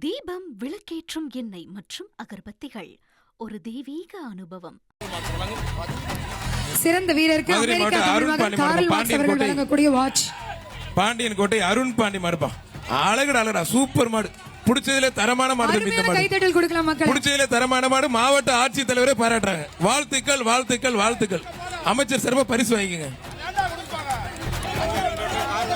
தீபம், விளக்கேற்றும் எண்ணெய் மற்றும் அகர்பத்திகள் ஒரு தெய்வீக அனுபவம். சிறந்த வீரருக்கு அமெரிக்கா தமிழ்மகன் கார்ல் வாட்ஸ் அவர்கள் வழங்கக்கூடிய வாட்ச். பாண்டியன் கோட்டை அருண் பாண்டி மாடுப்பா. அழகுடா சூப்பர் மாடு. புடிச்சதுல தரமான மாடு. கைதட்டல் கொடுக்கலாம் மக்கள். புடிச்சதுல தரமான மாடு. மாவட்ட ஆட்சித்தலைவரே பாராட்டுறாங்க. வாழ்த்துக்கள் வாழ்த்துக்கள் வாழ்த்துக்கள். அமைச்சர் சார்பா பரிசு வாங்கிக்கங்க.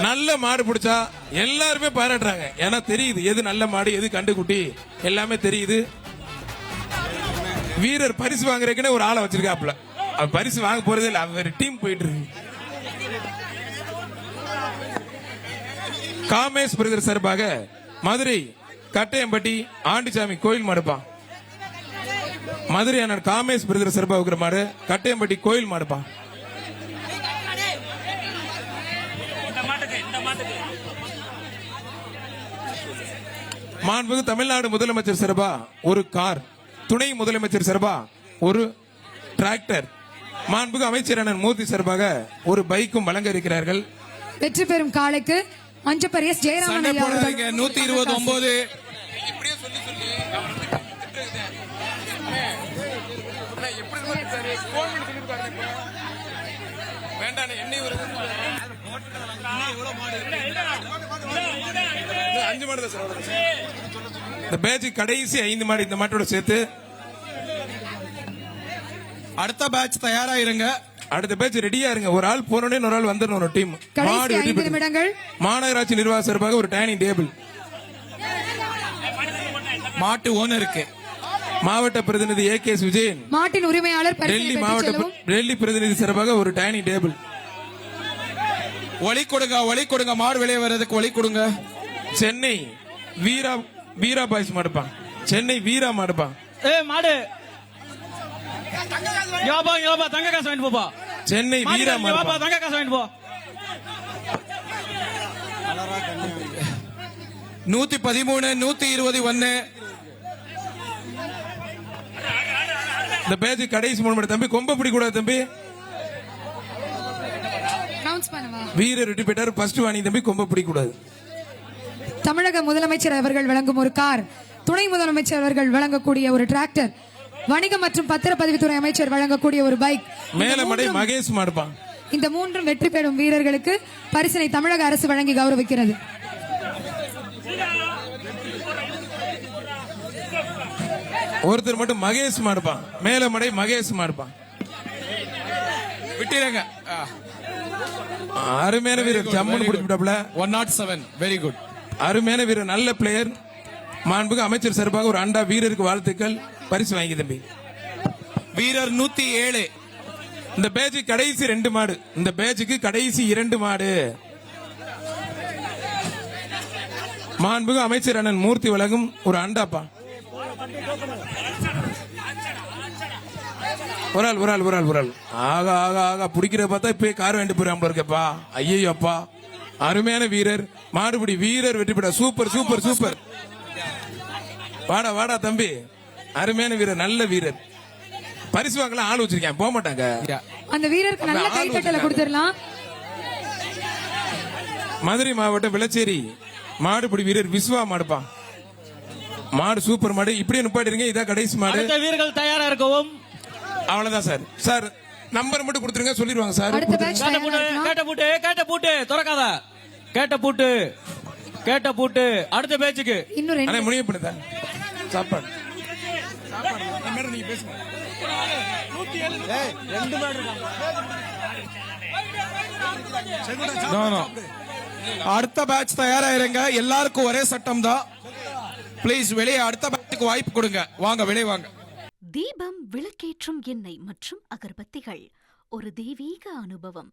நல்ல மாடு பிடிச்சா எல்லாருமே பாராட்டுறாங்க. ஏன்னா தெரியுது எது நல்ல மாடு எது கண்டுகுட்டி எல்லாமே தெரியுது. வீரர் பரிசு வாங்குறதுக்குன்னு ஒரு ஆளை வச்சிருக்காப்ல. பரிசு வாங்க போறதே இல்ல, அவர் டீம் போயிட்டு இருக்கு. காமேஷ் பிரதர் சார்பாக மதுரை கட்டையம்பட்டி ஆண்டிசாமி கோயில் மாடுப்பான். மதுரை அண்ணன் காமேஷ் பிரதர் சார்பாக இருக்கிற மாடு கட்டையம்பட்டி கோயில் மாடுப்பான். மாண்புமிகு தமிழ்நாடு முதலமைச்சர் சார்பா ஒரு கார், துணை முதலமைச்சர் சார்பா ஒரு டிராக்டர், மாண்புமிகு அமைச்சர் அண்ணன் மூர்த்தி சார்பாக ஒரு பைக்கும் வழங்க இருக்கிறார்கள். வெற்றி பெறும் காலைக்கு மஞ்சப்பர் எஸ் ஜெயராமன் 129 கடைசி 5 மாடு இந்த மாட்டோட சேர்த்து. அடுத்த பேட்ச் தயாரா இருங்க. அடுத்த பேட்ச் ரெடியா இருங்க. ஒரு ஆள் போனோடனே ஒரு ஆள் வந்துடணும். ஒரு டீம் மாநகராட்சி நிர்வாக சார்பாக ஒரு டைனிங் டேபிள். மாட்டு ஓனருக்கு மாவட்ட பிரதிநிதி AK விஜயன், மாட்டின் உரிமையாளர் டெல்லி மாவட்ட டெல்லி பிரதிநிதி சார்பாக ஒரு டைனிங் டேபிள். ஒலி கொடுங்க மாடு வெளியே வர்றதுக்கு ஒலி கொடுங்க. சென்னை வீரா பாய்ஸ் மாடுப்பான். சென்னை வீரா மாடுப்பான். மாடு யோபா தங்க காசு வாங்கிட்டு போப்பா. சென்னை வீரா மாடுப்பா. தங்க காசு வாங்கிட்டு போ. 113 121 இந்த பேட்ச் கடைசி 3 மாடு. தம்பி கொம்ப பிடி கூடாது தம்பி. வீரர் வெற்றி பெற்றார். ஃபர்ஸ்ட் வாணி தம்பி கொம்ப பிடி கூடாது. தமிழக முதலமைச்சர் அவர்கள் வழங்கும் ஒரு கார், துணை முதலமைச்சர் அவர்கள் வழங்கக்கூடிய ஒரு டிராக்டர், வணிகம் மற்றும் பத்திரப்பதிவுத்துறை அமைச்சர் வழங்கக்கூடிய ஒரு பைக். மேலமடை மகேஷ் மாடுப்பான். இந்த மூன்றும் வெற்றி பெறும் வீரர்களுக்கு பரிசினை தமிழக அரசு வழங்கி கௌரவிக்கிறது. ஒருத்தர் மட்டும் மகேஷ் மாடுப்பான். மேலமடை மகேஷ் மாடுப்பான். விட்டுறங்க. அருமையான வீரர் ஜம்முன்னு பிடிச்சிட்டாப்ல. 107 வெரி குட். அருமையான வீரர், நல்ல பிளேயர். மாண்புமிகு அமைச்சர் சார்பாக ஒரு அண்டா. வீரருக்கு வாழ்த்துக்கள். பரிசு வாங்கி தம்பி. வீரர் 107. இந்த பேட்ச் கடைசி 2 மாடு. இந்த பேட்சுக்கு கடைசி 2 மாடு. மாண்புமிகு அமைச்சர் அண்ணன் மூர்த்தி வழங்கும் ஒரு அண்டாப்பா. ஒரு ஆள் ஆகா ஆகா ஆகா பிடிக்கிற பார்த்தா இப்ப கார் வேண்டி போறான் இருக்கப்பா. ஐயோ அப்பா, அருமையான வீரர். மாடுபிடி வீரர் வெற்றி பெற்ற. Super super super. வாடா தம்பி. அருமையான வீரர், நல்ல வீரர். பரிசு வாங்கலாம் ஆள் வச்சிருக்கேன், போக மாட்டாங்க. அந்த வீரருக்கு நல்ல கைத்தட்டல கொடுத்துடலாம். மதுரை மாவட்டம் விளச்சேரி மாடுபிடி வீரர் விஸ்வா மாடுப்பா. மாடு சூப்பர் மாடு. இப்படியே நிப்பாட்டிருங்க. இதான் கடைசி மாடு. வீரர்கள் தயாரா இருக்கவும். அவ்வளவுதான் சார். சார் நம்பர் மட்டும் கொடுத்துருங்க, சொல்லிடுவாங்க சார். கேட்ட பூட்டு திறக்காத. கேட்ட பூட்டு அடுத்த பேட்சுக்கு இன்னும் முடிவு பண்ணுதா சாப்பாடு. நீங்க பேசுங்க. அடுத்த பேட்ச் தயாரா இருங்க. எல்லாருக்கும் ஒரே சட்டம் தான். பிளீஸ் வெளியே அடுத்த பேட்சுக்கு வாய்ப்பு கொடுங்க. வாங்க வெளியே வாங்க. தீபம், விளக்கேற்றும் எண்ணெய் மற்றும் அகர்பத்திகள் ஒரு தெய்வீக அனுபவம்.